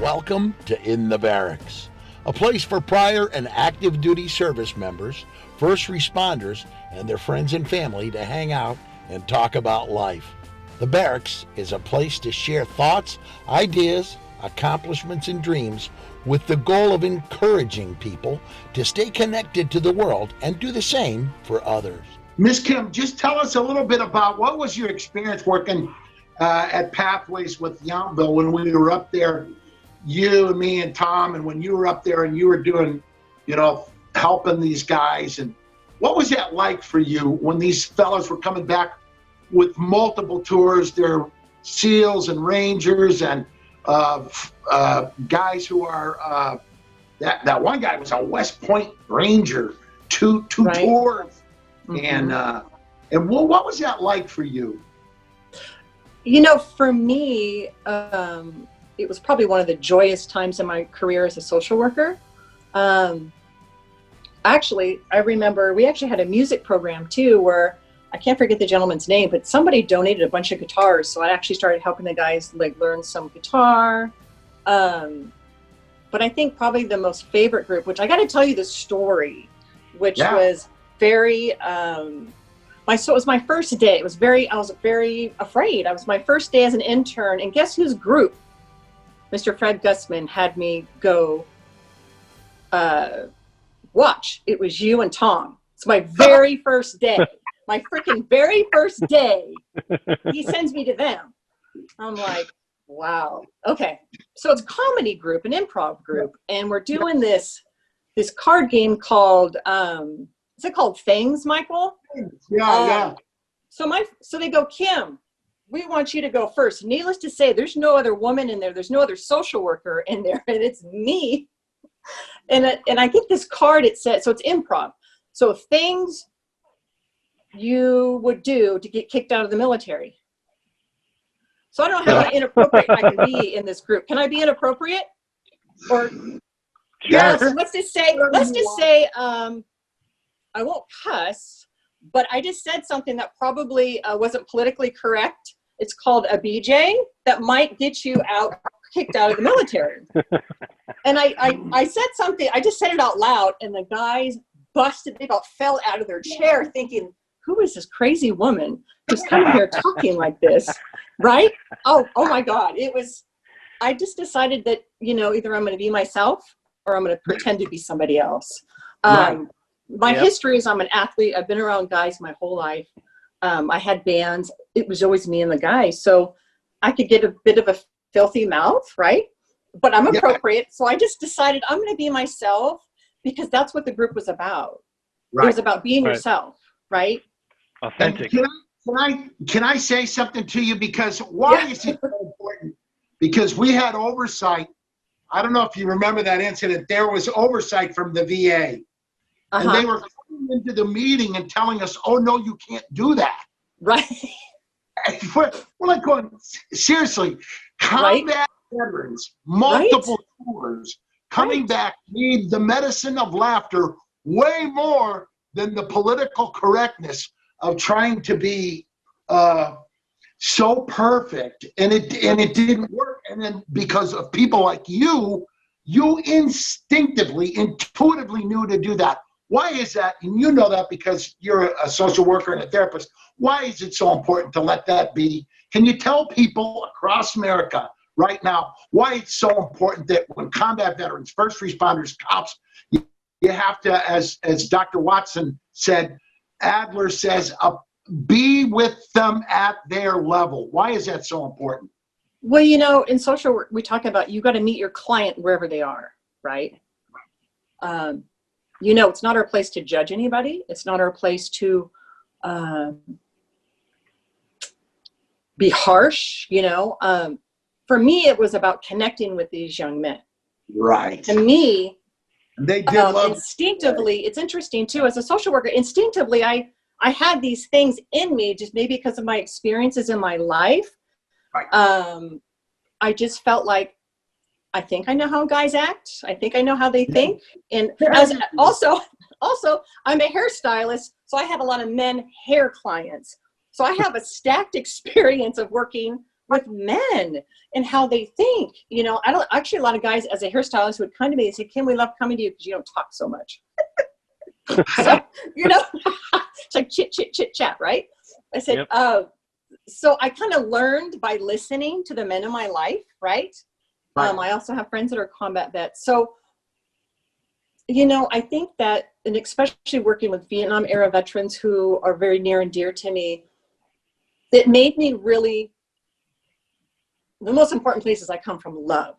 Welcome to In the Barracks, a place for prior and active duty service members, first responders, and their friends and family to hang out and talk about life. The Barracks is a place to share thoughts, ideas, accomplishments, and dreams with the goal of encouraging people to stay connected to the world and do the same for others. Miss Kim, just tell us a little bit about what was your experience working at Pathways with Yountville when we were up there, you and me and Tom, and when you were up there and you were doing, helping these guys. And what was that like for you when these fellows were coming back with multiple tours? They're SEALs and Rangers and guys who are, that one guy was a West Point Ranger, two Right. tours. Mm-hmm. And what was that like for you? For me, it was probably one of the joyous times in my career as a social worker. Actually, I remember we actually had a music program too, where I can't forget the gentleman's name, but somebody donated a bunch of guitars. So I actually started helping the guys learn some guitar. But I think probably the most favorite group, which I got to tell you the story, which was very, so it was my first day. I was very afraid. I was my first day as an intern, and guess whose group Mr. Fred Gussman had me go watch? It was you and Tom. It's my very first day. My freaking very first day. He sends me to them. I'm like, wow. Okay. So it's a comedy group, an improv group, and we're doing this card game called is it called Things, Michael? Yeah. So they go, Kim, we want you to go first. Needless to say, there's no other woman in there. There's no other social worker in there, and it's me. And I get this card. It says, so it's improv. So things you would do to get kicked out of the military. So I don't know how inappropriate I can be in this group. Can I be inappropriate? Or yes, let's just say I won't cuss, but I just said something that probably wasn't politically correct. It's called a BJ that might get you kicked out of the military. And I said something, I just said it out loud, and the guys busted, they about fell out of their chair thinking, who is this crazy woman who's coming here talking like this, right? Oh my God. I just decided that, either I'm going to be myself or I'm going to pretend to be somebody else. My history is I'm an athlete. I've been around guys my whole life. I had bands. It was always me and the guys. So I could get a bit of a filthy mouth, right? But I'm appropriate. So I just decided I'm going to be myself because that's what the group was about. Right. It was about being yourself, right? Authentic. Can I say something to you? Because why is it so important? Because we had oversight. I don't know if you remember that incident. There was oversight from the VA. And they were coming into the meeting and telling us, oh, no, you can't do that. Right. We're like going, seriously, combat veterans, multiple tours, coming back need the medicine of laughter way more than the political correctness of trying to be so perfect. And it didn't work. And then because of people like you instinctively, intuitively knew to do that. Why is that? And you know that because you're a social worker and a therapist. Why is it so important to let that be? Can you tell people across America right now why it's so important that when combat veterans, first responders, cops, you have to, as Dr. Watson said, Adler says, be with them at their level. Why is that so important? Well, in social work, we talk about you got to meet your client wherever they are, right? It's not our place to judge anybody. It's not our place to be harsh, For me, it was about connecting with these young men. Right. To me, they did love instinctively, it's interesting too, as a social worker, instinctively, I had these things in me, just maybe because of my experiences in my life. Right. I just felt like, I think I know how guys act. I think I know how they think. And also, I'm a hairstylist, so I have a lot of men hair clients. So I have a stacked experience of working with men and how they think. You know, I don't actually, a lot of guys as a hairstylist would come to me and say, Kim, we love coming to you because you don't talk so much. So, you know, it's like chit chat, right? I said, Yep. So I kind of learned by listening to the men in my life, right? I also have friends that are combat vets. So, you know, I think that, and especially working with Vietnam era veterans who are very near and dear to me, it made me really, the most important place is I come from love.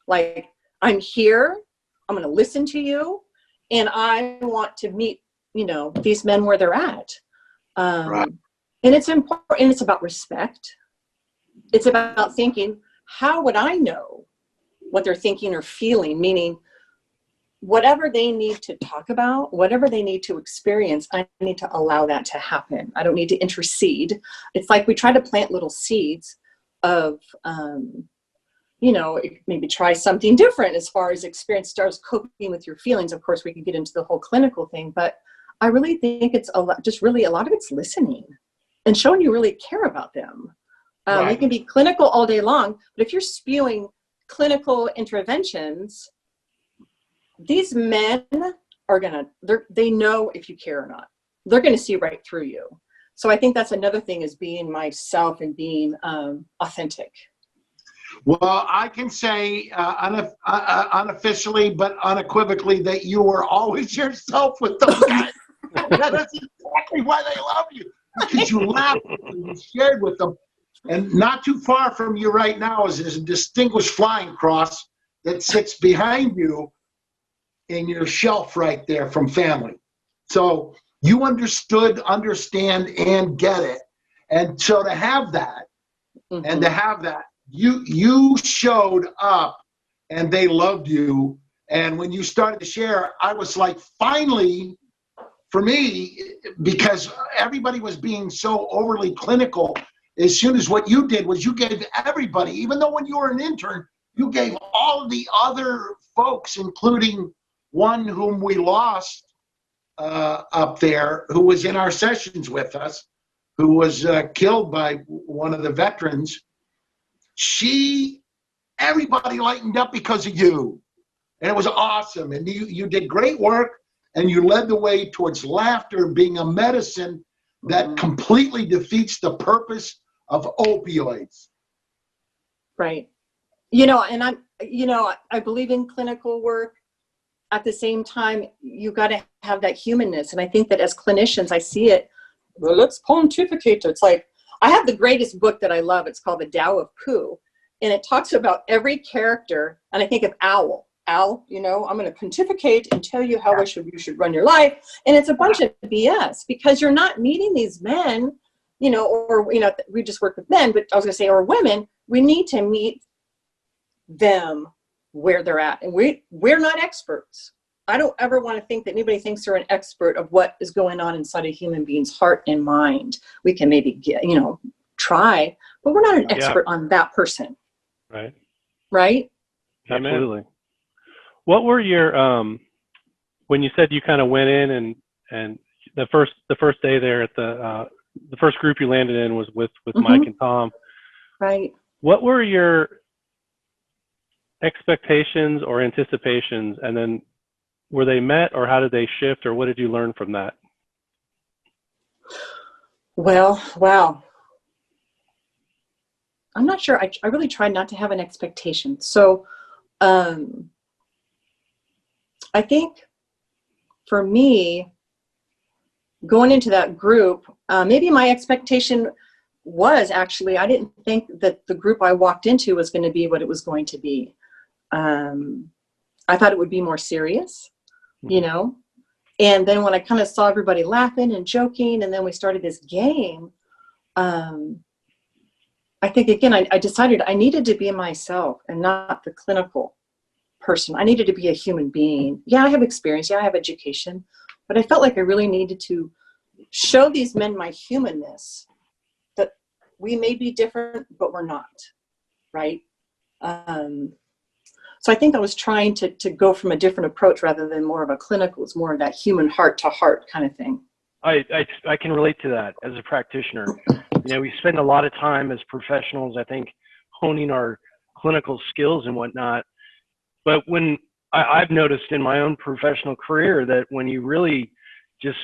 Like, I'm here, I'm going to listen to you, and I want to meet, you know, these men where they're at. Right. And it's important, and it's about respect. It's about thinking, how would I know what they're thinking or feeling? Meaning, whatever they need to talk about, whatever they need to experience, I need to allow that to happen. I don't need to intercede. It's like we try to plant little seeds of, you know, maybe try something different as far as experience starts coping with your feelings. Of course, we can get into the whole clinical thing, but I really think it's a lot of it's listening and showing you really care about them. You can be clinical all day long, but if you're spewing clinical interventions, these men are they know if you care or not. They're going to see right through you. So I think that's another thing, is being myself and being authentic. Well, I can say unofficially, but unequivocally, that you were always yourself with those guys. That's exactly why they love you, because you laughed and you shared with them. And not too far from you right now is a distinguished flying cross that sits behind you in your shelf right there from family. So you understood, understand, and get it. And so to have that, and to have that, you showed up and they loved you. And when you started to share, I was like, finally, for me, because everybody was being so overly clinical, as soon as what you did was you gave everybody, even though when you were an intern, you gave all the other folks, including one whom we lost up there, who was in our sessions with us, who was killed by one of the veterans. Everybody lightened up because of you. And it was awesome. And you did great work, and you led the way towards laughter being a medicine that completely defeats the purpose of opioids. Right. You know, and I believe in clinical work. At the same time, you got to have that humanness. And I think that as clinicians, I see it. Well, let's pontificate. It's like, I have the greatest book that I love. It's called The Tao of Pooh. And it talks about every character. And I think of Owl. Owl, you know, I'm going to pontificate and tell you how you should run your life. And it's a bunch of BS, because you're not meeting these men, you know, or, you know, we just work with men, but I was going to say, or women, we need to meet them where they're at. And we're not experts. I don't ever want to think that anybody thinks they're an expert of what is going on inside a human being's heart and mind. We can maybe get, you know, try, but we're not an expert on that person. Right. Right? Absolutely. What were your, when you said you kind of went in and the first day there at the first group you landed in was with Mike and Tom. Right. What were your expectations or anticipations, and then were they met, or how did they shift, or what did you learn from that? Well, wow. I'm not sure. I really tried not to have an expectation. So I think for me, going into that group, maybe my expectation was actually, I didn't think that the group I walked into was going to be what it was going to be. I thought it would be more serious, you know? And then when I kind of saw everybody laughing and joking, and then we started this game, I think, again, I decided I needed to be myself and not the clinical person. I needed to be a human being. Yeah, I have experience. Yeah, I have education. But I felt like I really needed to show these men my humanness, that we may be different, but we're not, right? So I think I was trying to go from a different approach rather than more of a clinical. It's more of that human heart to heart kind of thing. I can relate to that as a practitioner. You know, we spend a lot of time as professionals, I think, honing our clinical skills and whatnot. But when I've noticed in my own professional career that when you really just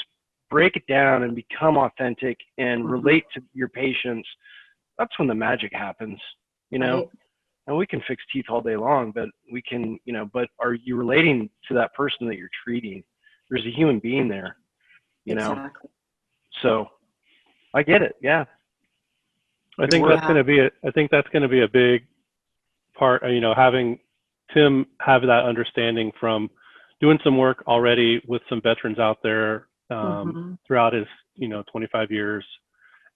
break it down and become authentic and relate to your patients, that's when the magic happens, you know. Right. And we can fix teeth all day long, but we can, you know, but are you relating to that person that you're treating? There's a human being there, you know. Exactly. So I get it. Yeah. I think that's going to be a big part, you know, having Tim have that understanding from doing some work already with some veterans out there throughout his, you know, 25 years,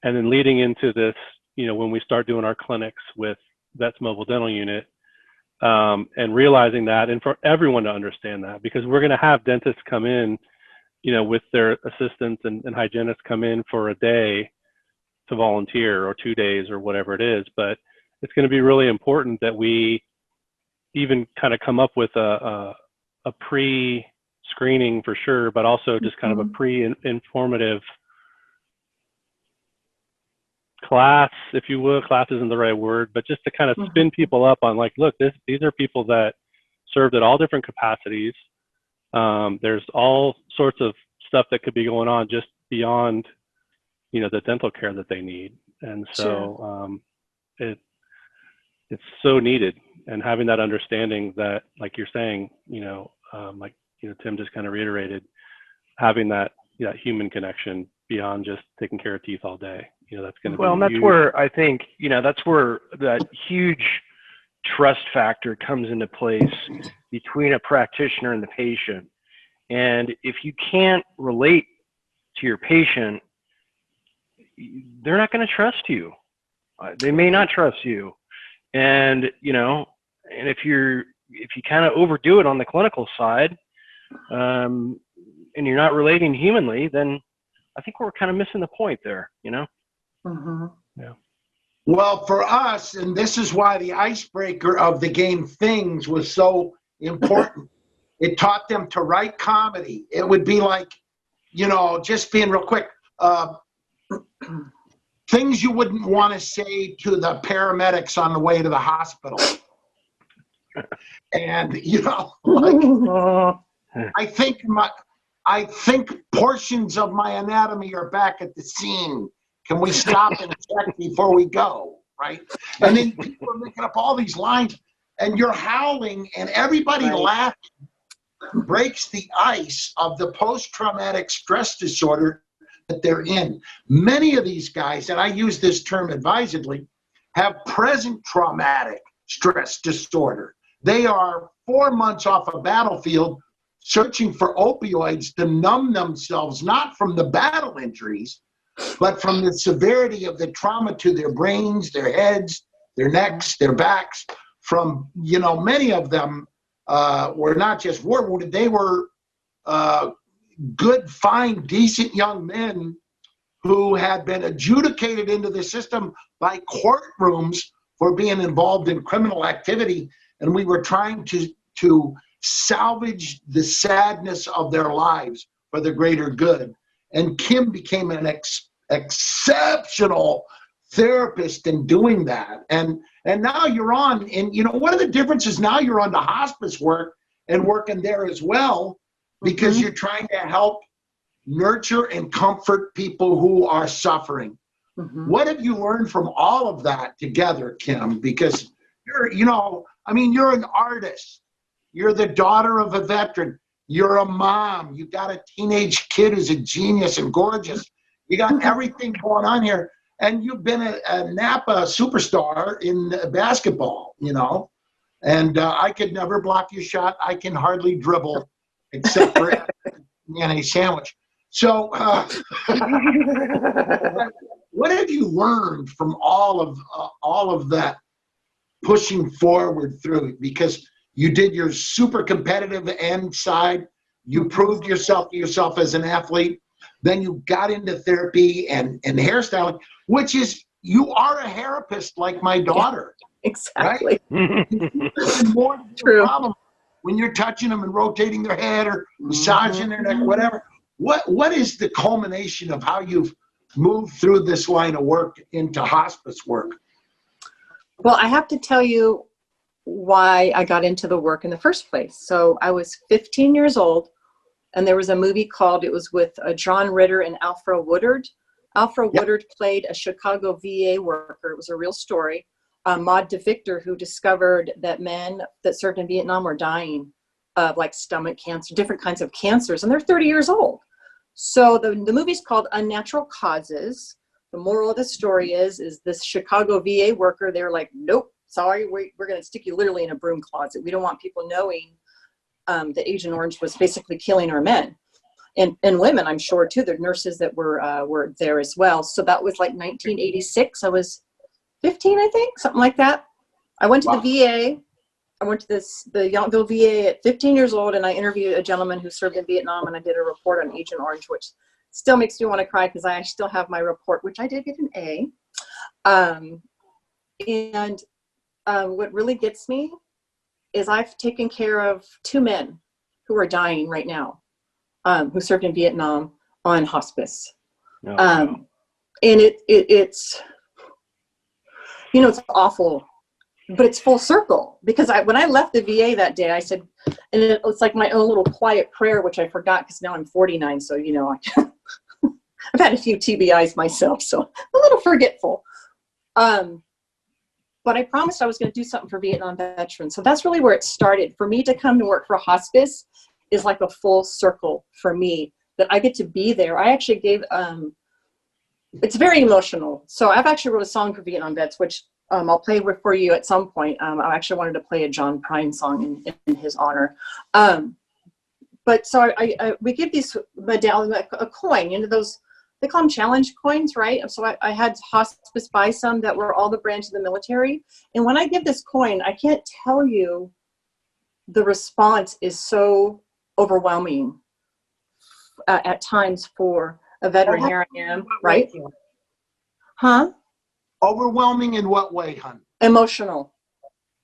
and then leading into this, you know, when we start doing our clinics with Vets Mobile Dental Unit, and realizing that, and for everyone to understand that, because we're going to have dentists come in, you know, with their assistants and hygienists come in for a day to volunteer, or 2 days, or whatever it is. But it's going to be really important that we even kind of come up with a pre-screening for sure, but also just kind of a pre-informative class, if you will. Class isn't the right word, but just to kind of spin people up on, like, look, these are people that served at all different capacities. There's all sorts of stuff that could be going on just beyond, you know, the dental care that they need. And so it's so needed. And having that understanding that, like you're saying, you know, like, you know, Tim just kind of reiterated, having that human connection beyond just taking care of teeth all day. You know, that's going to be and that's huge. where I think, you know, that's where that huge trust factor comes into place between a practitioner and the patient. And if you can't relate to your patient, they're not going to trust you. They may not trust you. And, you know, and if you kind of overdo it on the clinical side, and you're not relating humanly, then I think we're kind of missing the point there, you know? Yeah. Well, for us, and this is why the icebreaker of the game Things was so important. It taught them to write comedy. It would be like, you know, just being real quick, things you wouldn't want to say to the paramedics on the way to the hospital. And, you know, like, I think portions of my anatomy are back at the scene. Can we stop and check before we go, right? And then people are making up all these lines, and you're howling, and everybody laughing breaks the ice of the post-traumatic stress disorder that they're in. Many of these guys, and I use this term advisedly, have present traumatic stress disorder. They are 4 months off a battlefield searching for opioids to numb themselves, not from the battle injuries, but from the severity of the trauma to their brains, their heads, their necks, their backs. From, you know, many of them were not just war wounded, they were good, fine, decent young men who had been adjudicated into the system by courtrooms for being involved in criminal activity. And we were trying to salvage the sadness of their lives for the greater good. And Kim became an exceptional therapist in doing that. And now you're on, and you know, one of the differences now you're on the hospice work and working there as well, because you're trying to help nurture and comfort people who are suffering. What have you learned from all of that together, Kim? Because you're, you know, I mean, you're an artist. You're the daughter of a veteran. You're a mom. You got a teenage kid who's a genius and gorgeous. You got everything going on here. And you've been a Napa superstar in basketball, you know. And I could never block your shot. I can hardly dribble except for a sandwich. So what have you learned from all of that pushing forward through it? Because you did your super competitive end side. You proved yourself to yourself as an athlete. Then you got into therapy and hairstyling, which is, you are a therapist like my daughter. Exactly. Right? More True. problem when you're touching them and rotating their head or massaging their neck, whatever. What is the culmination of how you've move through this line of work into hospice work? Well, I have to tell you why I got into the work in the first place. So I was 15 years old, and there was a movie called, it was with John Ritter and Alfred Woodard. Alfred Woodard played a Chicago VA worker. It was a real story. Maud DeVictor, who discovered that men that served in Vietnam were dying of like stomach cancer, different kinds of cancers, and they're 30 years old. So the movie's called Unnatural Causes. The moral of the story is this Chicago VA worker, they're like, nope, sorry, we're going to stick you literally in a broom closet. We don't want people knowing that Agent Orange was basically killing our men. And women, I'm sure too. The nurses that were there as well. So that was like 1986. I was 15, I think, something like that. I went to the VA. I went to the Yountville VA at 15 years old, and I interviewed a gentleman who served in Vietnam, and I did a report on Agent Orange, which still makes me want to cry because I still have my report, which I did get an A. What really gets me is I've taken care of 2 men who are dying right now, who served in Vietnam on hospice. Oh, wow. And it's, you know, it's awful, but it's full circle, because when I left the VA that day, I said, and it's like my own little quiet prayer, which I forgot because now I'm 49. So, you know, I've had a few TBIs myself, so a little forgetful. But I promised I was going to do something for Vietnam veterans. So that's really where it started. For me to come to work for hospice is like a full circle for me, that I get to be there. I actually gave, it's very emotional. So I've actually wrote a song for Vietnam vets, which I'll play for you at some point. I actually wanted to play a John Prine song in his honor. But so we give these medallions, a coin, you know, those, they call them challenge coins, right? So I had hospice buy some that were all the branches of the military. And when I give this coin, I can't tell you, the response is so overwhelming at times for a veteran. Here I am, right? Huh? Overwhelming in what way, hon? Emotional.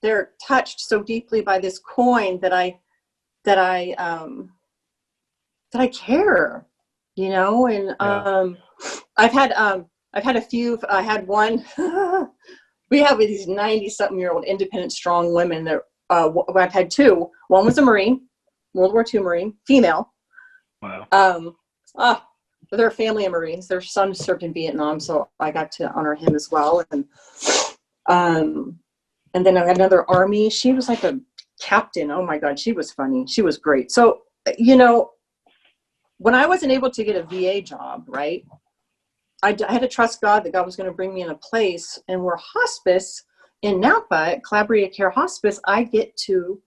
They're touched so deeply by this coin that I care, you know. And I've had a few. I had one. We have these 90-something-year-old independent, strong women that I've had 2. One was a Marine, World War II Marine, female. wow. They're a family of Marines. Their son served in Vietnam, so I got to honor him as well. And then I had another Army. She was like a captain. Oh my God, she was funny. She was great. So, you know, when I wasn't able to get a VA job, right, I had to trust God that God was going to bring me in a place. And we're hospice in Napa at Calabria Care Hospice. I get to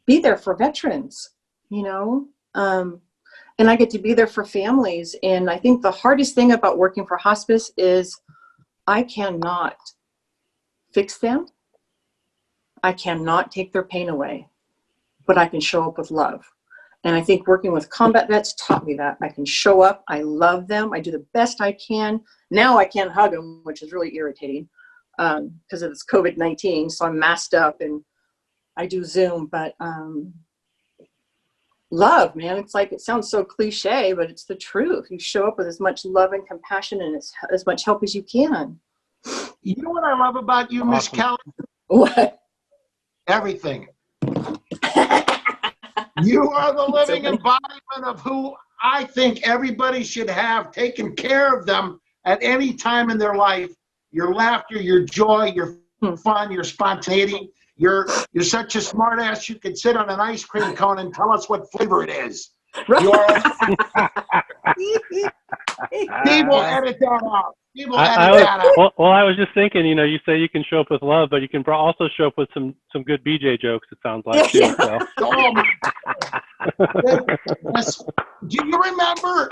be there for veterans, you know, and I get to be there for families. And I think the hardest thing about working for hospice is I cannot fix them. I cannot take their pain away, but I can show up with love. And I think working with combat vets taught me that. I can show up. I love them. I do the best I can. Now I can't hug them, which is really irritating because of this COVID-19. So I'm masked up and I do Zoom, but love, man. It's like, it sounds so cliche, but it's the truth. You show up with as much love and compassion and as much help as you can. You know what I love about you, Miss Kelley? What? Everything. You are the living embodiment of who I think everybody should have taken care of them at any time in their life. Your laughter, your joy, your fun, your spontaneity. You're such a smart ass, you could sit on an ice cream cone and tell us what flavor it is. Right. Steve will edit that out. Steve will edit that out. Well, I was just thinking, you know, you say you can show up with love, but you can also show up with some good BJ jokes, it sounds like, too. So. Do you remember?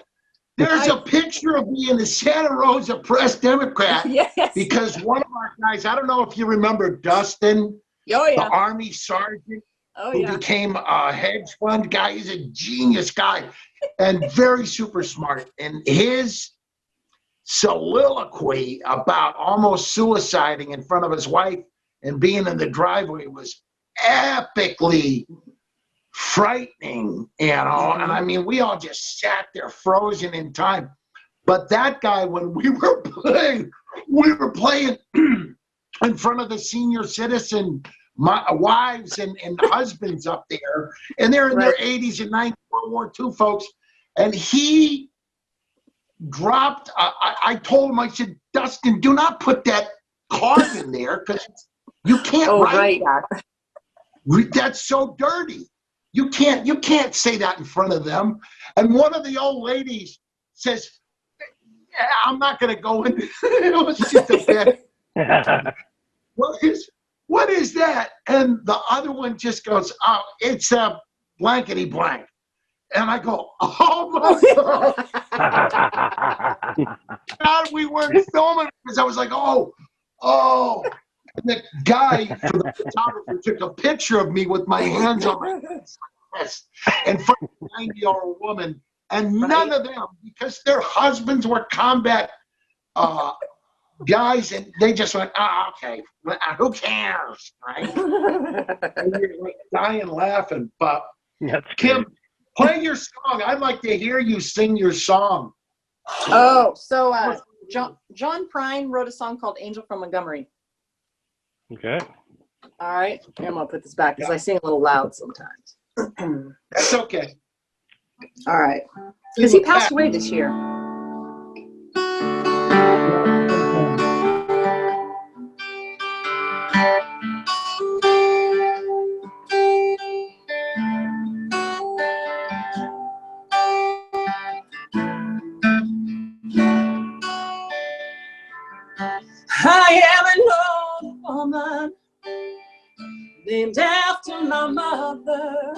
There's a picture of me in the Santa Rosa Press Democrat. Yes. Because one of our guys, I don't know if you remember Dustin, the Army sergeant, who became a hedge fund guy. He's a genius guy and very super smart. And his soliloquy about almost suiciding in front of his wife and being in the driveway was epically frightening, you know. And I mean, we all just sat there frozen in time. But that guy, when we were playing in front of the senior citizen wives and husbands up there, and they're in their 80s and 90s, World War II folks, and he dropped, I told him, I said, Dustin, do not put that card in there, because you can't write that. That's so dirty. You can't say that in front of them. And one of the old ladies says, yeah, I'm not going to go into it. Was just a bit. What is that? And the other one just goes, oh, it's a blankety blank. And I go, oh my God, we weren't filming because I was like, oh. And the guy from the photographer took a picture of me with my hands on my chest in front of a 90-year-old woman. And none of them, because their husbands were combat guys, and they just went, okay, who cares, right? And we were like dying laughing. But Kim, play your song. I'd like to hear you sing your song. Oh, so John Prine wrote a song called Angel from Montgomery. Okay. All right. Here, I'm going to put this back because I sing a little loud sometimes. That's okay. All right. Because he passed away this year. I am an old woman named after my mother.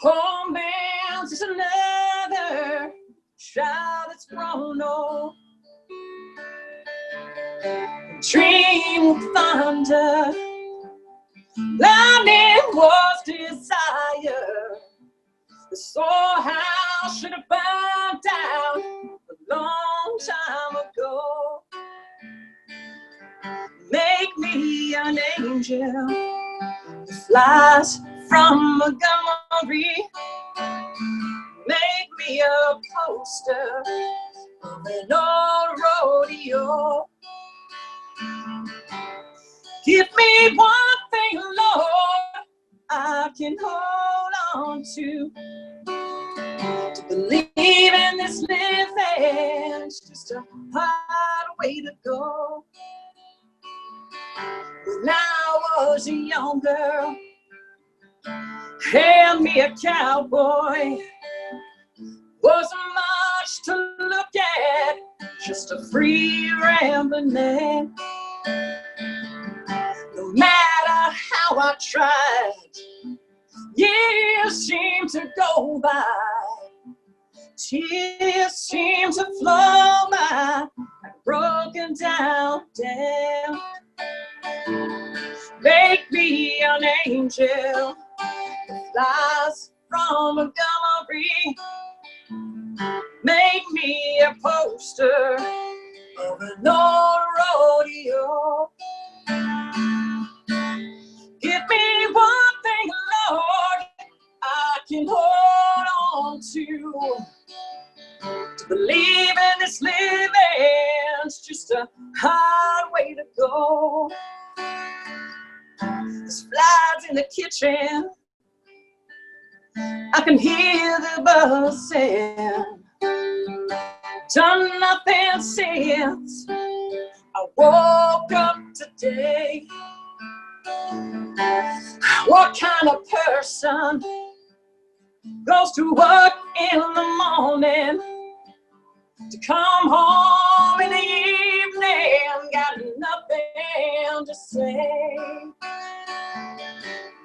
Home bound is another child that's grown old. Dream of thunder, lightning was desire. The storehouse should have burned down a long time ago. Make me an angel that flies from Montgomery. Make me a poster of an old rodeo. Give me one thing, Lord, I can hold on to believe in this living. It's just a hard way to go. When I was a young girl, hand me a cowboy. Wasn't much to look at, just a free rambling man. No matter how I tried, years seemed to go by. Tears seem to flow by, broken down, down. Make me an angel that flies from Montgomery. Make me a poster of an old rodeo. Give me one thing, Lord, I can hold on to believe in this living. It's just a hard way to go. There's flies in the kitchen, I can hear the buzzing. Done nothing since I woke up today. What kind of person goes to work in the morning to come home in the evening, got nothing to say?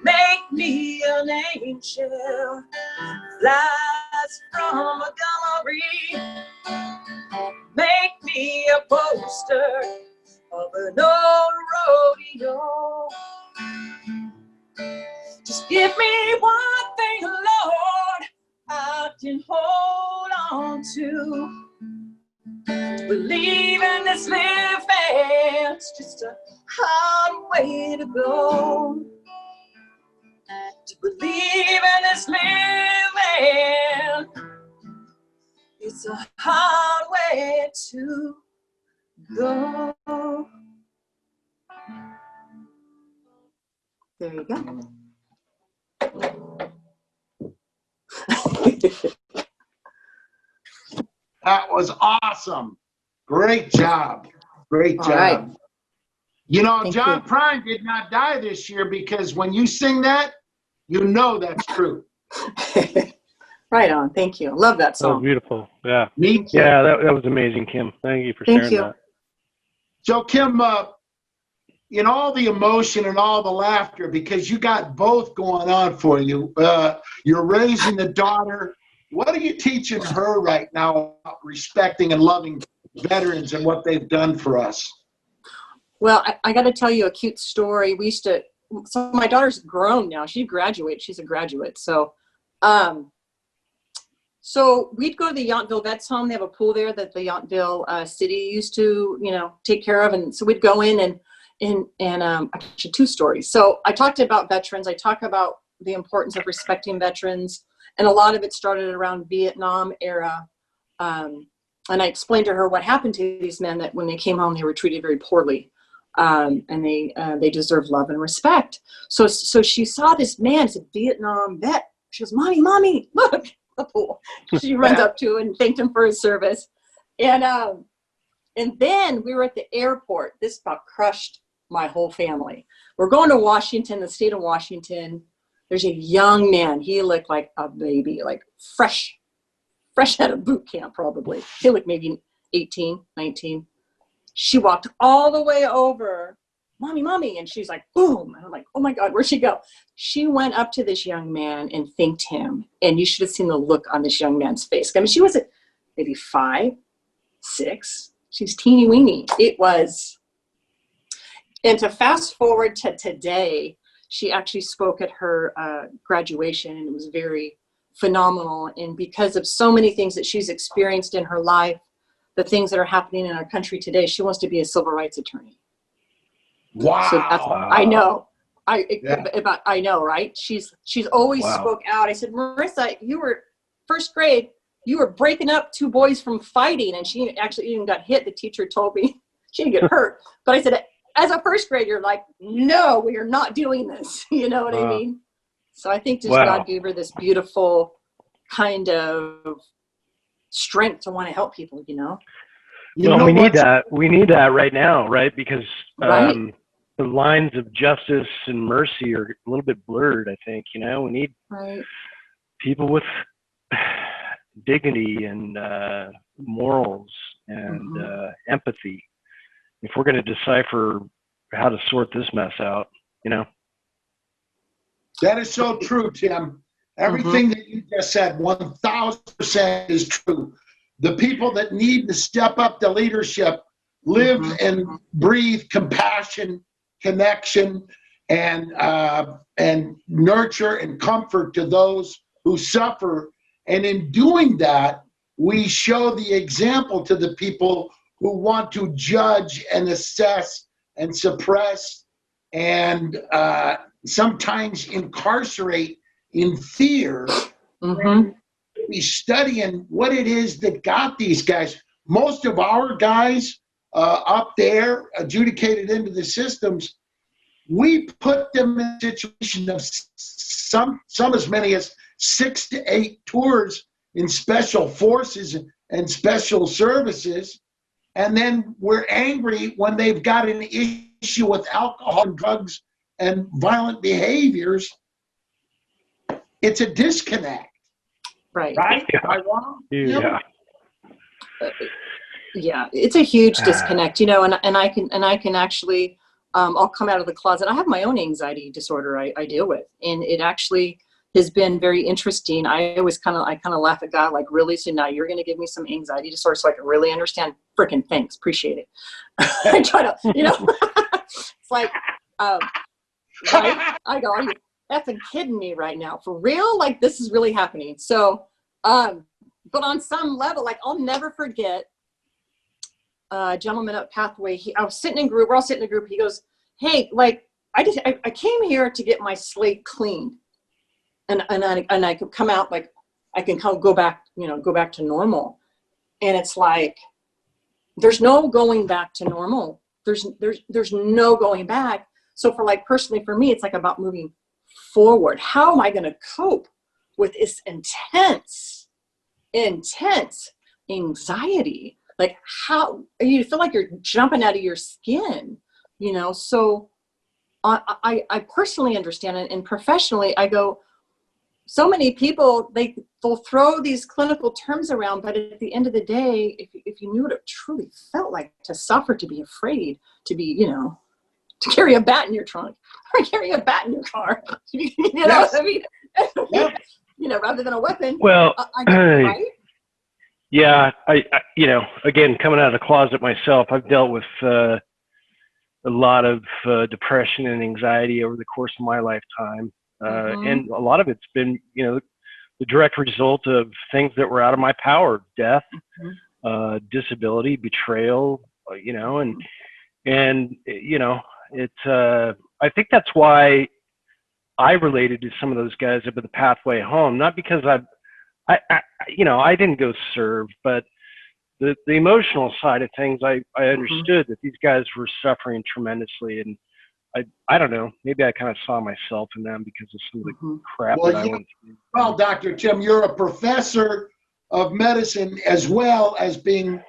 Make me an angel, flies from Montgomery. Make me a poster of an old rodeo. Just give me one thing, Lord, I can hold on to believe in this living. It's just a hard way to go. To believe in this living It's a hard way to go. There you go. That was awesome. Great job. Great job. All right. You know, Thank John you. Prine did not die this year because when you sing that, you know that's true. Right on. Thank you. Love that That was song. beautiful. Yeah. Me too. Yeah, that was amazing, Kim. Thank you for Thank sharing you. that. So, Kim, in all the emotion and all the laughter, because you got both going on for you, you're raising a daughter. What are you teaching her right now about respecting and loving veterans and what they've done for us? Well, I got to tell you a cute story. So my daughter's grown now. She graduated. She's a graduate. So we'd go to the Yountville Vets Home. They have a pool there that the Yountville city used to, take care of. And so we'd go in and actually 2 stories. So I talked about veterans. I talk about the importance of respecting veterans. And a lot of it started around Vietnam era. And I explained to her what happened to these men, that when they came home, they were treated very poorly. And they deserve love and respect. So she saw this man, it's a Vietnam vet. She goes, Mommy, look, the pool. She runs up to him and thanked him for his service. And then we were at the airport. This about crushed my whole family. We're going to Washington, the state of Washington. There's a young man. He looked like a baby, like fresh out of boot camp, probably. He looked maybe 18, 19. She walked all the way over, Mommy, and she's like, boom. And I'm like, oh my God, where'd she go? She went up to this young man and thanked him. And you should have seen the look on this young man's face. I mean, she was maybe 5, 6. She's teeny weeny. It was, and to fast forward to today, she actually spoke at her graduation, and it was very phenomenal. And because of so many things that she's experienced in her life, the things that are happening in our country today, she wants to be a civil rights attorney. Wow. So that's, I know. Yeah. I know, right? She's always Wow. spoke out. I said, Marissa, you were first grade, you were breaking up 2 boys from fighting, and she actually even got hit. The teacher told me she didn't get hurt. But I said, as a first grader, like, no, we are not doing this. You know what I mean? So I think just Wow. God gave her this beautiful kind of strength to want to help people, You Well, know we need what's- that. We need that right now, right? Because Right. the lines of justice and mercy are a little bit blurred, I think. We need right. people with dignity and morals and empathy. If we're going to decipher how to sort this mess out, That is so true, Tim. Everything that you just said, 1,000% is true. The people that need to step up to leadership live and breathe compassion, connection, and nurture and comfort to those who suffer. And in doing that, we show the example to the people who want to judge and assess and suppress and sometimes incarcerate in fear. Be studying what it is that got these guys. Most of our guys up there adjudicated into the systems, we put them in a situation of some as many as 6 to 8 tours in special forces and special services. And then we're angry when they've got an issue with alcohol and drugs and violent behaviors. It's a disconnect. Right. Right? Yeah. Am I wrong? Yeah. Yeah, it's a huge disconnect, and I can actually, I'll come out of the closet. I have my own anxiety disorder I deal with, and it actually has been very interesting. I kind of laugh at God, like, really? So now you're going to give me some anxiety disorder so I can really understand? Freaking thanks. Appreciate it. I try to, it's like, right? I go, are you effing kidding me right now? For real? Like, this is really happening. So, but on some level, like, I'll never forget a gentleman up Pathway. I was sitting in group. We're all sitting in a group. He goes, "Hey, like, I came here to get my slate cleaned, and I could come out, like, I can go back to normal." And it's like, there's no going back to normal. There's no going back. So for like, personally for me, it's like about moving forward. How am I going to cope with this intense anxiety? Like, how you feel like you're jumping out of your skin, you know? So I personally understand it, and professionally I go, so many people, they'll throw these clinical terms around, but at the end of the day, if you knew what it truly felt like to suffer, to be afraid, to be, you know, to carry a bat in your trunk or carry a bat in your car, you know Yes. what I mean? Yeah. You know, rather than a weapon. Well, right? yeah, I, you know, again, coming out of the closet myself, I've dealt with a lot of depression and anxiety over the course of my lifetime. And a lot of it's been, you know, the direct result of things that were out of my power: death, disability, betrayal, you know, and you know, it's, I think that's why I related to some of those guys up at the pathway home, not because I you know, I didn't go serve, but the emotional side of things, I understood that these guys were suffering tremendously, and I don't know, maybe I kind of saw myself in them because of some of the crap that I went through. Well, Dr. Tim, you're a professor of medicine as well as being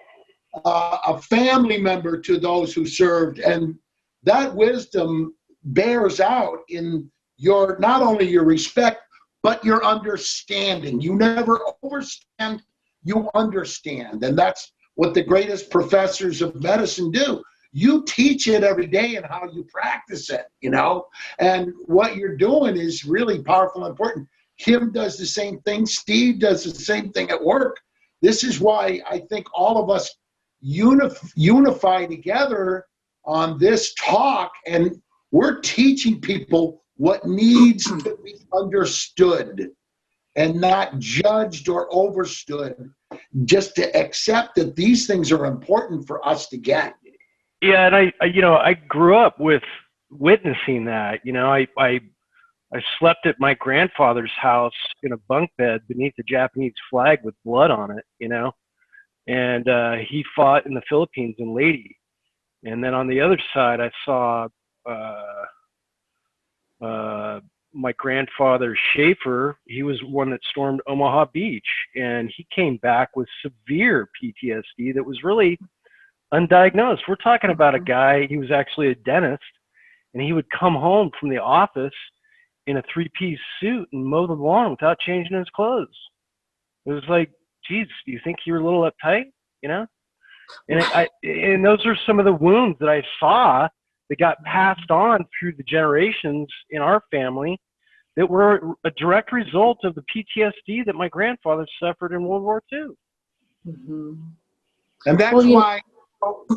a family member to those who served, and that wisdom bears out in your, not only your respect, but your understanding. You never overstand, you understand. And that's what the greatest professors of medicine do. You teach it every day and how you practice it, you know? And what you're doing is really powerful and important. Kim does the same thing. Steve does the same thing at work. This is why I think all of us unify together on this talk, and we're teaching people what needs to be understood and not judged or overstood, just to accept that these things are important for us to get. Yeah, and I you know, I grew up with witnessing that. You know, I slept at my grandfather's house in a bunk bed beneath the Japanese flag with blood on it, you know, and he fought in the Philippines in Leyte. And then on the other side, I saw my grandfather Schaefer. He was one that stormed Omaha Beach, and he came back with severe PTSD that was really undiagnosed. We're talking about a guy, he was actually a dentist, and he would come home from the office in a 3-piece suit and mow the lawn without changing his clothes. It was like, geez, do you think you're a little uptight, you know? And and those are some of the wounds that I saw that got passed on through the generations in our family that were a direct result of the PTSD that my grandfather suffered in World War II. And that's why,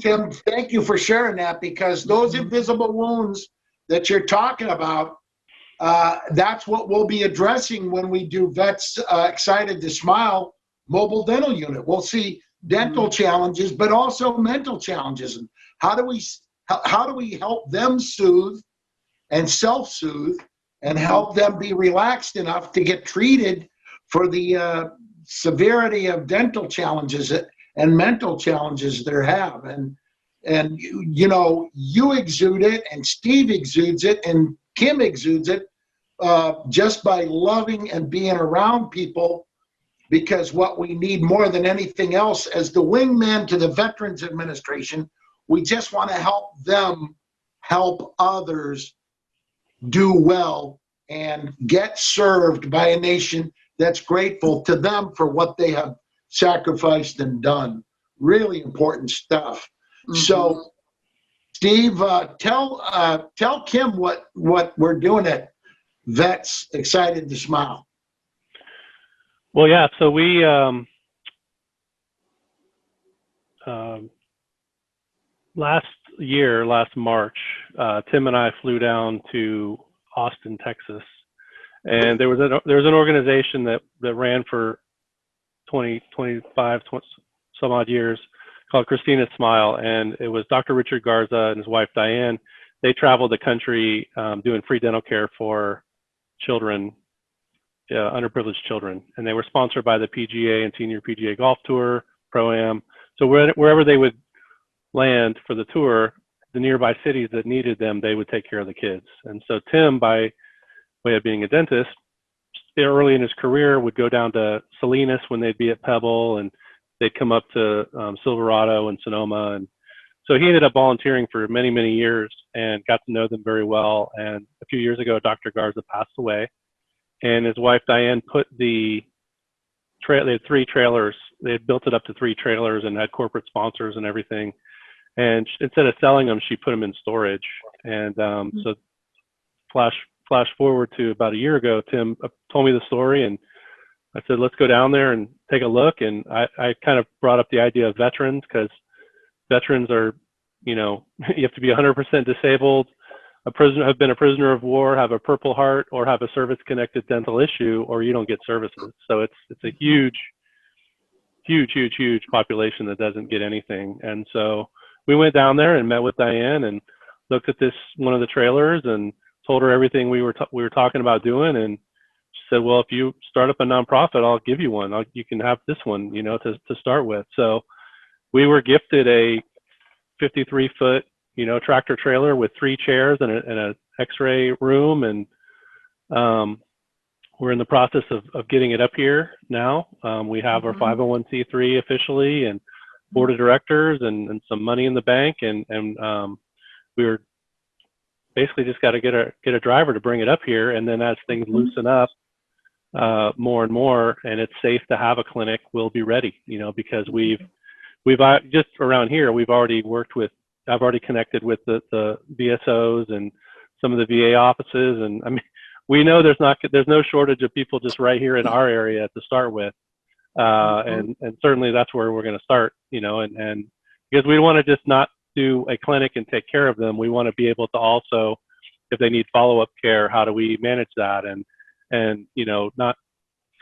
Tim, thank you for sharing that, because those invisible wounds that you're talking about, that's what we'll be addressing when we do Vets Excited to Smile mobile dental unit. We'll see dental challenges, but also mental challenges. And how do we help them soothe and self-soothe and help them be relaxed enough to get treated for the severity of dental challenges and mental challenges they have. And you know, you exude it, and Steve exudes it, and Kim exudes it, just by loving and being around people, because what we need more than anything else, as the wingman to the Veterans Administration, we just want to help them help others do well and get served by a nation that's grateful to them for what they have sacrificed and done. Really important stuff. So, Steve, tell Kim what we're doing at Vets Excited to Smile. Well, yeah, so we last March, Tim and I flew down to Austin, Texas, and there was an organization that ran for 25 some odd years called Christina's Smile, and it was Dr. Richard Garza and his wife Diane. They traveled the country doing free dental care for children, underprivileged children, and they were sponsored by the PGA and Senior PGA Golf Tour, Pro-Am. So wherever they would land for the tour, the nearby cities that needed them, they would take care of the kids. And so Tim, by way of being a dentist, early in his career would go down to Salinas when they'd be at Pebble, and they'd come up to Silverado and Sonoma. And so he ended up volunteering for many, many years and got to know them very well. And a few years ago, Dr. Garza passed away, and his wife, Diane, put they had 3 trailers. They had built it up to 3 trailers and had corporate sponsors and everything. And instead of selling them, she put them in storage. And so flash forward to about a year ago, Tim told me the story, and I said, let's go down there and take a look. And I kind of brought up the idea of veterans, because veterans are, you have to be 100% disabled, have been a prisoner of war, have a Purple Heart, or have a service-connected dental issue, or you don't get services. So it's a huge population that doesn't get anything. And so we went down there and met with Diane and looked at one of the trailers, and told her everything we were talking about doing. And she said, well, if you start up a nonprofit, I'll give you one. You can have this one, to start with. So we were gifted a 53-foot, tractor trailer with 3 chairs and a X-ray room. And we're in the process of getting it up here now. We have our 501c3 officially, and board of directors, and some money in the bank. And we were basically just got to get a driver to bring it up here. And then as things loosen up more and more, and it's safe to have a clinic, we'll be ready, because we've just around here, I've already connected with the VSOs and some of the VA offices. And I mean, we know there's no shortage of people just right here in our area to start with. And certainly that's where we're going to start, and because we want to just not do a clinic and take care of them. We want to be able to also, if they need follow-up care, how do we manage that? And not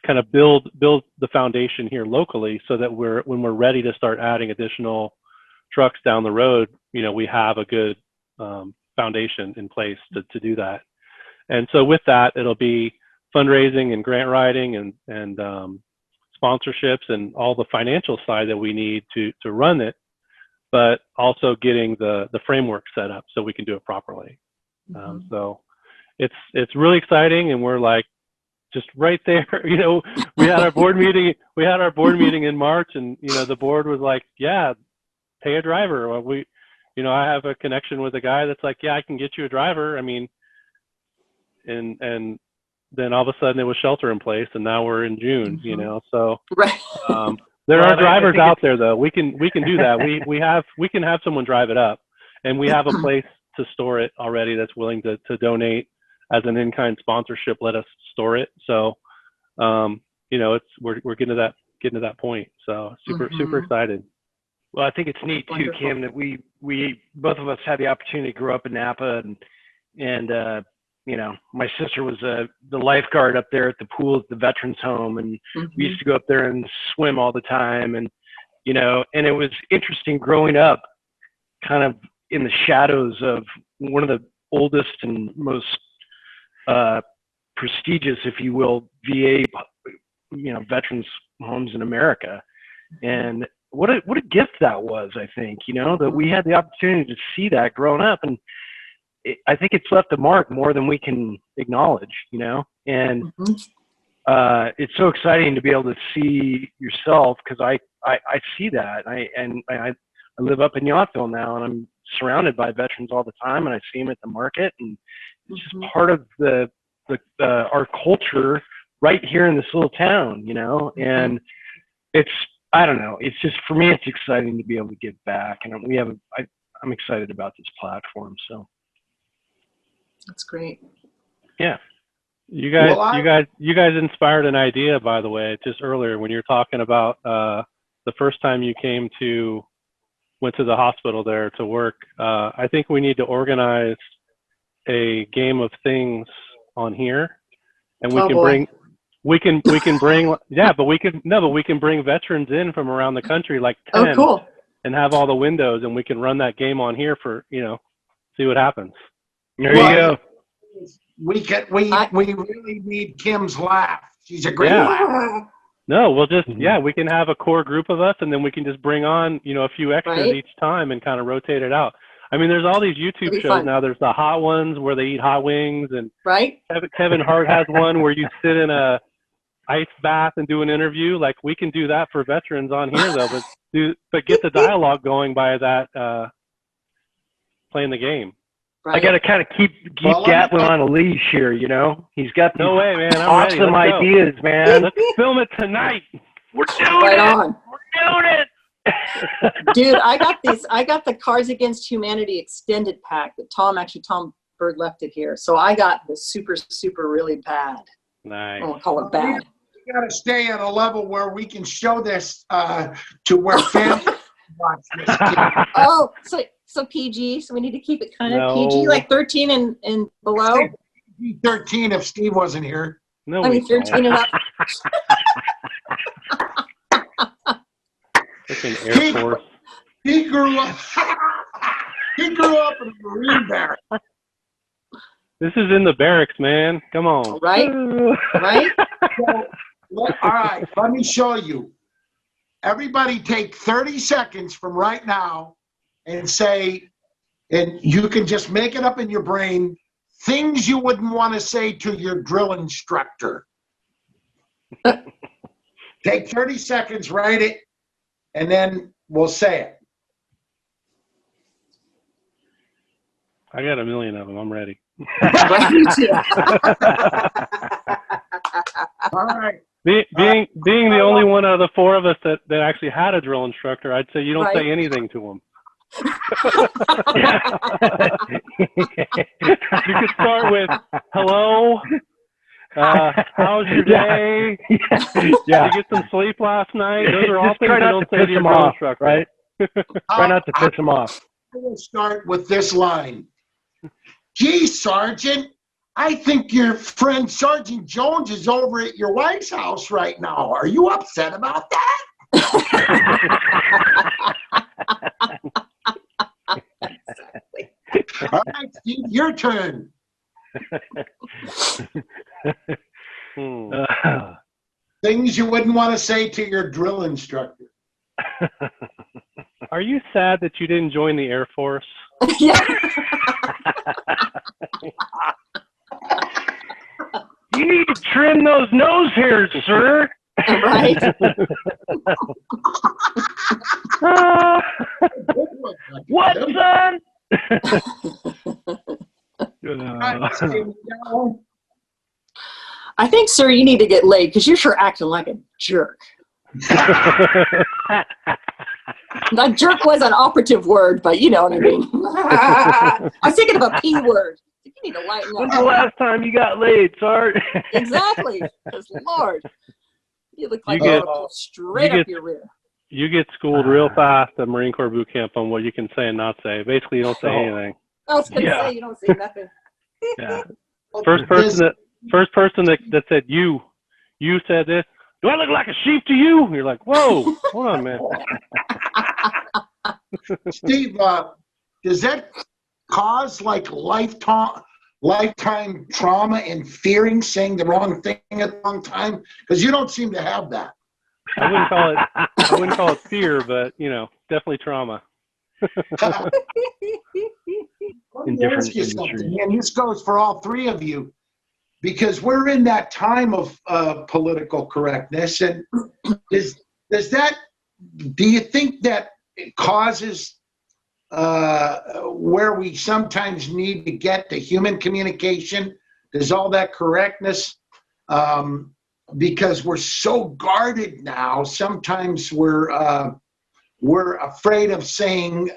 kind of build the foundation here locally, so that when we're ready to start adding additional trucks down the road, we have a good foundation in place to do that. And so with that, it'll be fundraising and grant writing and sponsorships and all the financial side that we need to run it, but also getting the framework set up so we can do it properly. So it's really exciting, and we're like just right there. We had our board meeting. We had our board meeting in March, and the board was like, "Yeah, pay a driver." Well, I have a connection with a guy that's like, "Yeah, I can get you a driver." I mean, and then all of a sudden it was shelter in place, and now we're in June. So Right. There are drivers out there, though. We can do that. We can have someone drive it up, and we have a place to store it already that's willing to donate as an in-kind sponsorship. Let us store it. So, we're getting to that point. So super excited. Well, I think it's neat too, Wonderful. Kim, that we both of us had the opportunity to grow up in Napa, and my sister was the lifeguard up there at the pool at the veterans home, and we used to go up there and swim all the time. And and it was interesting growing up kind of in the shadows of one of the oldest and most prestigious, if you will, VA veterans homes in America. And what a gift that was, I think, that we had the opportunity to see that growing up. And I think it's left a mark more than we can acknowledge, and it's so exciting to be able to see yourself, because I see that. I live up in Yountville now, and I'm surrounded by veterans all the time, and I see them at the market, and it's just part of our culture right here in this little town, and I don't know, it's just, for me, it's exciting to be able to give back, and I'm excited about this platform, so. That's great. Yeah. You guys inspired an idea, by the way, just earlier when you were talking about the first time you went to the hospital there to work. I think we need to organize a game of things on here, and we can bring veterans in from around the country, like 10, Oh, cool. and have all the windows, and we can run that game on here for, see what happens. There you go. We really need Kim's laugh. She's a great laugh. No, we'll just, we can have a core group of us, and then we can just bring on, a few extras Right. each time and kind of rotate it out. I mean, there's all these YouTube shows fun. now. There's the hot ones where they eat hot wings, and Right? Kevin Hart has one where you sit in a ice bath and do an interview. Like, we can do that for veterans on here, though, but get the dialogue going by that playing the game. Right. I got to kind of keep Gatlin on a leash here, He's got these No way, man. I'm ready. awesome Let's go. ideas, man. Let's film it tonight. We're doing Right it. on. We're doing it. Dude, I got the Cards Against Humanity extended pack that Tom Bird left it here. So I got the super, super really bad. Nice. I won't call it bad. We got to stay at a level where we can show this to where families watch this. Oh, so PG. So we need to keep it kind of No. PG, like 13 and below. 13 if Steve wasn't here. No, I mean, 13 and up. It's an Air Force. He grew up. He grew up in a Marine barrack. This is in the barracks, man. Come on. Right? Right? All right, let me show you. Everybody take 30 seconds from right now and say, and you can just make it up in your brain, things you wouldn't want to say to your drill instructor. Take 30 seconds, write it, and then we'll say it. I got a million of them. I'm ready. Right, me too. All right. Being the only one out of the four of us that actually had a drill instructor, I'd say you don't Right. say anything to him. You could start with, hello, how's your day? Yeah. Did you get some sleep last night? Those are all Just things try you not don't to say piss to your him drill off, instructor. right? Try not to piss him off. I will start with this line. Gee, Sergeant, I think your friend Sergeant Jones is over at your wife's house right now. Are you upset about that? Exactly. All right, Steve, your turn. Things you wouldn't want to say to your drill instructor. Are you sad that you didn't join the Air Force? Yeah. You need to trim those nose hairs, sir. Right. What, son? All right, Steve, now, I think, sir, you need to get laid because you're sure acting like a jerk. That jerk was an operative word, but you know what I mean. I was thinking of a P word. You need to lighten When's the up. last time you got laid, Sarge? Exactly. Because, Lord, you look like You you get- go straight you up get- your rear. You get schooled real fast at Marine Corps boot camp on what you can say and not say. Basically, you don't say anything. I was going to Yeah. say, you don't say nothing. Yeah. First person that said you said this. Do I look like a sheep to you? You're like, whoa, hold on, man. Steve, does that cause like lifetime trauma and fearing saying the wrong thing at the wrong time? Because you don't seem to have that. I wouldn't call it fear, but definitely trauma. Let In me different ask you industries. something, and this goes for all three of you, because we're in that time of political correctness. And do you think that it causes where we sometimes need to get to human communication? Does all that correctness, because we're so guarded now, sometimes we're afraid of saying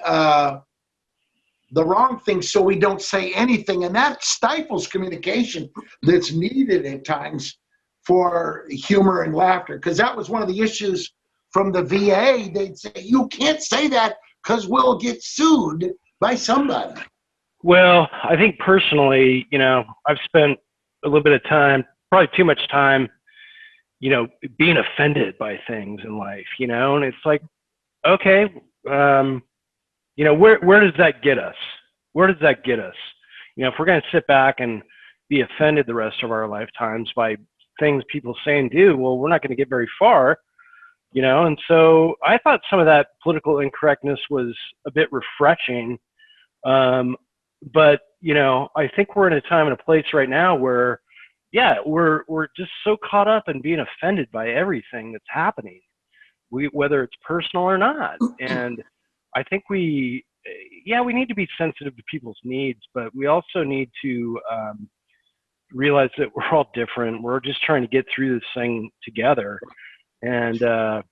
the wrong thing, so we don't say anything, and that stifles communication that's needed at times for humor and laughter. Because that was one of the issues from the VA. They'd say, you can't say that because we'll get sued by somebody. Well, I think personally, I've spent a little bit of time, probably too much time, being offended by things in life, and it's like, okay, where does that get us? Where does that get us? If we're going to sit back and be offended the rest of our lifetimes by things people say and do, well, we're not going to get very far, you know? And so I thought some of that political incorrectness was a bit refreshing. But, you know, I think we're in a time and a place right now where, yeah, we're just so caught up in being offended by everything that's happening, whether it's personal or not. And I think we need to be sensitive to people's needs, but we also need to realize that we're all different. We're just trying to get through this thing together. And so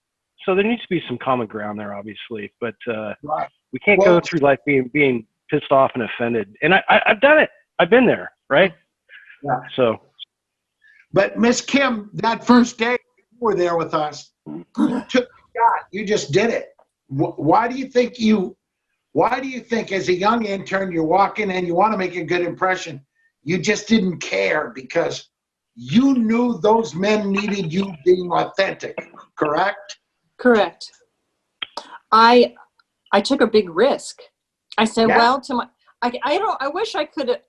there needs to be some common ground there, obviously, but Right. we can't go through life being pissed off and offended. And I've done it. I've been there, right? Yeah. So. But Miss Kim, that first day you were there with us, you took the shot. You just did it. Why do you think as a young intern, you're walking in, you want to make a good impression, you just didn't care because you knew those men needed you being authentic, correct? Correct. I took a big risk. I said, Yeah. well, I wish I could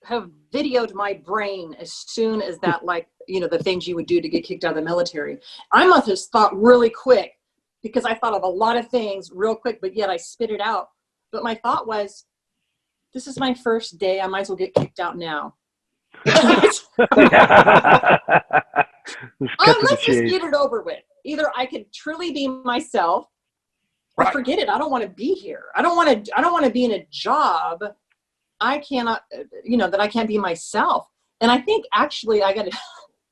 have videoed my brain as soon as that, like, you know, the things you would do to get kicked out of the military. I must have thought really quick because I thought of a lot of things real quick, but yet I spit it out. But my thought was, this is my first day. I might as well get kicked out now. Let's just get it over with. Either I could truly be myself, or Right. forget it. I don't want to be here. I don't want to be in a job I cannot, you know, that I can't be myself. And I think actually I got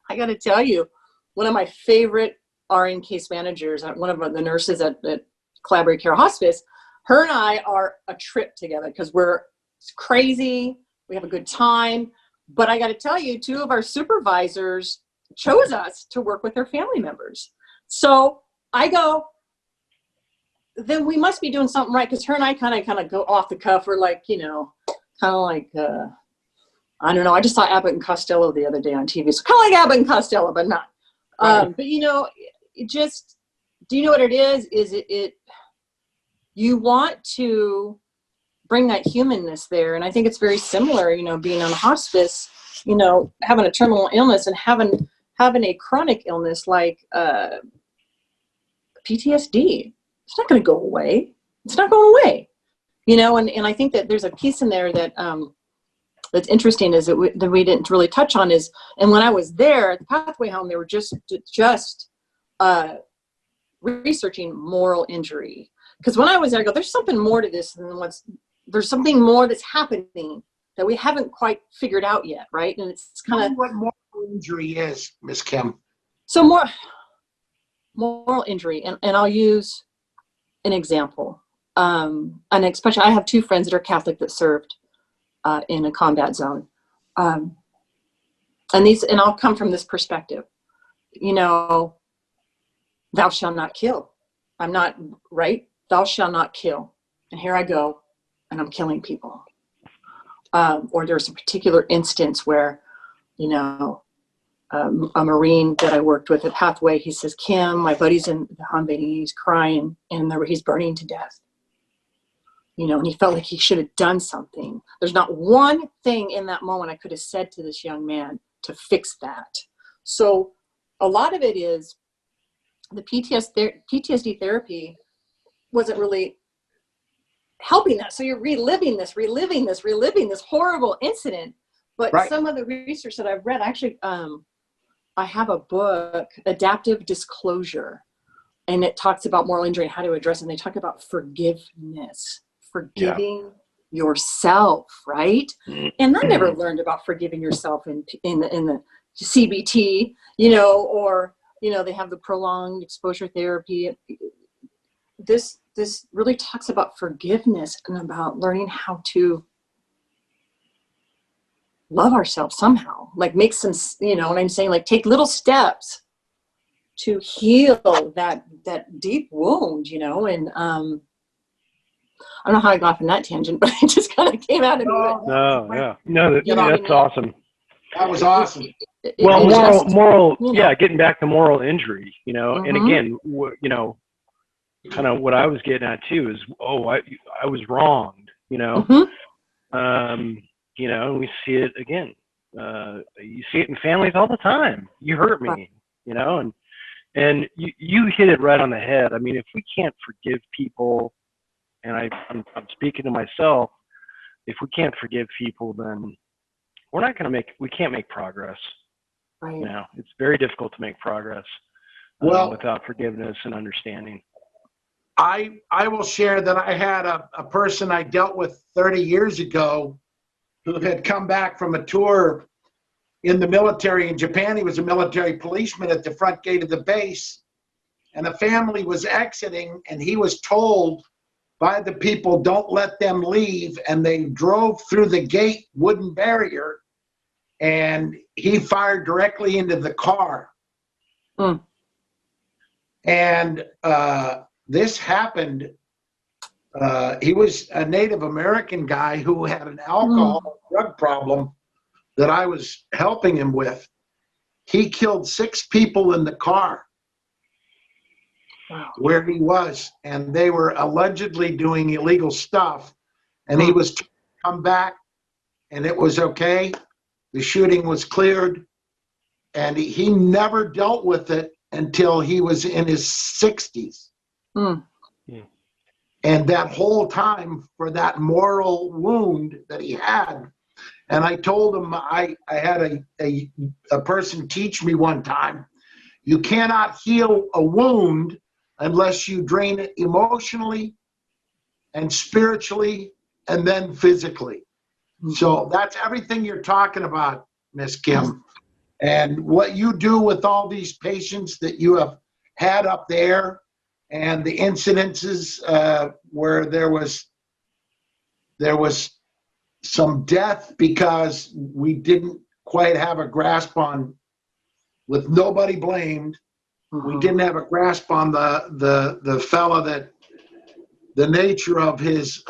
to tell you, one of my favorite RN case managers, one of the nurses at Collaborative Care Hospice, her and I are a trip together because we're crazy. We have a good time. But I got to tell you, two of our supervisors chose us to work with their family members. So I go, then we must be doing something right, because her and I kind of go off the cuff. We're like, you know, kind of like, I don't know. I just saw Abbott and Costello the other day on TV. So kind of like Abbott and Costello, but not. But, you know, it just, do you know what it is? Is it you want to bring that humanness there. And I think it's very similar, you know, being on hospice, you know, having a terminal illness and having a chronic illness like PTSD. It's not going to go away. It's not going away, you know. And I think that there's a piece in there that that's interesting is that we didn't really touch on is, and when I was there at the Pathway Home, they were just researching moral injury. Because when I was there, I go, there's something more to this than there's something more that's happening that we haven't quite figured out yet, right? And it's kind of what moral injury is, Miss Kim. So moral injury, and I'll use an example. And especially, I have two friends that are Catholic that served in a combat zone. And I'll come from this perspective. You know, thou shalt not kill. I'm not right. Thou shalt not kill. And here I go, and I'm killing people. Or there's a particular instance where, you know, a Marine that I worked with at Pathway, he says, Kim, my buddy's in the Humvee, he's crying, and he's burning to death. You know, and he felt like he should have done something. There's not one thing in that moment I could have said to this young man to fix that. So a lot of it is the PTSD therapy wasn't really helping that. So you're reliving this horrible incident. But Right. Some of the research that I've read, actually, I have a book, Adaptive Disclosure, and it talks about moral injury and how to address it. And they talk about forgiveness, forgiving yourself, right? And I never learned about forgiving yourself in the CBT, you know, or, you know, they have the prolonged exposure therapy. This really talks about forgiveness and about learning how to love ourselves somehow, like make some, you know what I'm saying? Like take little steps to heal that deep wound, you know? And I don't know how I got off on that tangent, but it just kind of came out of me. That's awesome. That was awesome. Moral, you know. getting back to moral injury, you know, Mm-hmm. and again, you know, kind of what I was getting at too is, I was wronged, you know, Mm-hmm. you know, and we see it again, You see it in families all the time. You hurt me, you know, and you hit it right on the head. I mean, if we can't forgive people, and I'm speaking to myself, if we can't forgive people, then we can't make progress. Right. You know, it's very difficult to make progress without forgiveness and understanding. I will share that I had a person I dealt with 30 years ago who had come back from a tour in the military in Japan. He was a military policeman at the front gate of the base, and a family was exiting, and he was told by the people, don't let them leave, and they drove through the gate wooden barrier, and he fired directly into the car. And this happened. He was a Native American guy who had an alcohol drug problem that I was helping him with. He killed 6 people in the car where he was, and they were allegedly doing illegal stuff. And he was to come back, and it was okay. The shooting was cleared, and he never dealt with it until he was in his 60s. And that whole time, for that moral wound that he had, and I told him, I had a person teach me one time, you cannot heal a wound unless you drain it emotionally and spiritually and then physically. So that's everything you're talking about, Miss Kim. And what you do with all these patients that you have had up there, and the incidences where there was some death because we didn't quite have a grasp on, with nobody blamed, we didn't have a grasp on the fella that the nature of his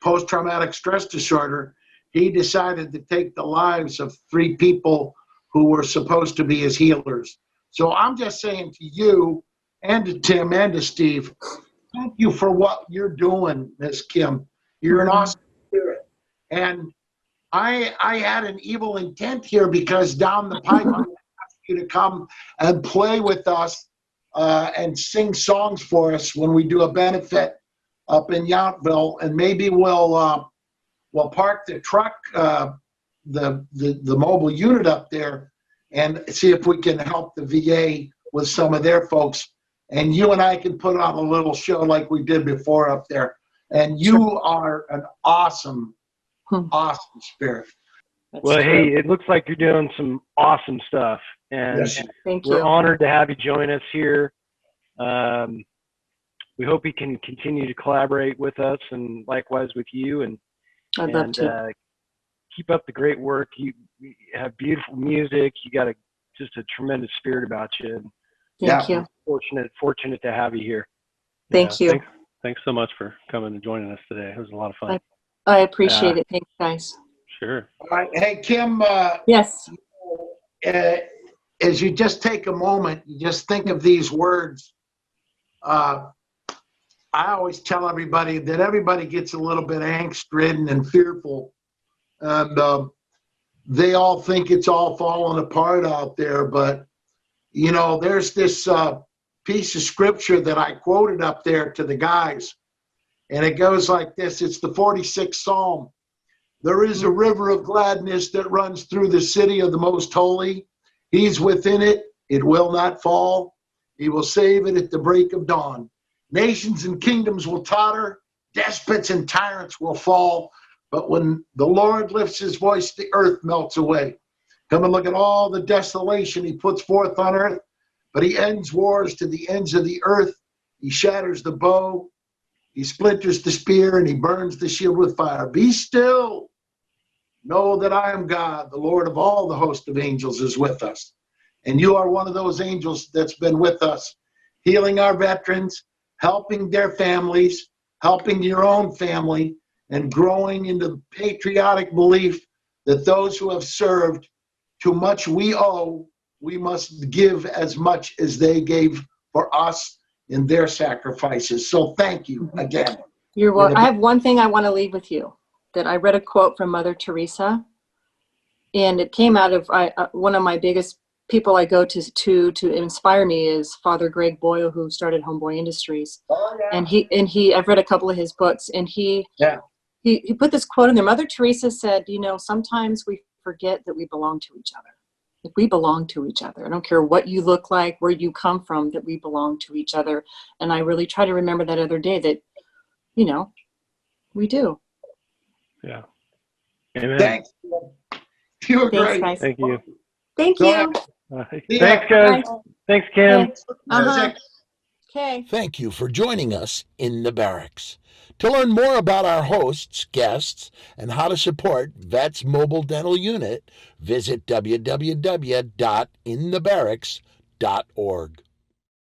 post-traumatic stress disorder. He decided to take the lives of 3 people who were supposed to be his healers. So I'm just saying to you, and to Tim and to Steve, thank you for what you're doing, Miss Kim. You're an awesome spirit. And I had an evil intent here, because down the pipe, I'm going to ask you to come and play with us and sing songs for us when we do a benefit up in Yountville. And maybe we'll park the truck, the mobile unit up there, and see if we can help the VA with some of their folks. And you and I can put on a little show like we did before up there. And you are an awesome, awesome spirit. Well, hey, it looks like you're doing some awesome stuff. And Thank we're you. honored to have you join us here. We hope you can continue to collaborate with us, and likewise with you. And I'd love to. Keep up the great work. You have beautiful music. You got just a tremendous spirit about you. Thank you. Fortunate to have you here. Thank you. Thanks so much for coming and joining us today. It was a lot of fun. I appreciate it. Thanks, guys. Sure. All right. Hey, Kim. Yes. As you just take a moment, you just think of these words. I always tell everybody that everybody gets a little bit angst-ridden and fearful. And they all think it's all falling apart out there. But, you know, there's this piece of scripture that I quoted up there to the guys. And it goes like this. It's the 46th Psalm. There is a river of gladness that runs through the city of the most holy. He's within it. It will not fall. He will save it at the break of dawn. Nations and kingdoms will totter. Despots and tyrants will fall. But when the Lord lifts his voice, the earth melts away. Come and look at all the desolation he puts forth on earth. But he ends wars to the ends of the earth. He shatters the bow. He splinters the spear, and he burns the shield with fire. Be still. Know that I am God. The Lord of all the host of angels is with us. And you are one of those angels that's been with us, healing our veterans, helping their families, helping your own family, and growing into the patriotic belief that those who have served, too much we owe, we must give as much as they gave for us in their sacrifices. So thank you again. You're welcome. I have one thing I want to leave with you, that I read a quote from Mother Teresa. And it came out of one of my biggest people I go to inspire me is Father Greg Boyle, who started Homeboy Industries. Oh, yeah. And he I've read a couple of his books, and he put this quote in there. Mother Teresa said, sometimes we forget that we belong to each other. That we belong to each other. I don't care what you look like, where you come from, that we belong to each other. And I really try to remember that other day that, we do. Yeah. Amen. Thanks. You were Thanks, great. guys. Thank you. Thank Go you. ahead. Thanks, guys. Thanks, Kim. Uh-huh. Okay. Thank you for joining us in the Barracks. To learn more about our hosts, guests, and how to support Vets Mobile Dental Unit, visit www.inthebarracks.org.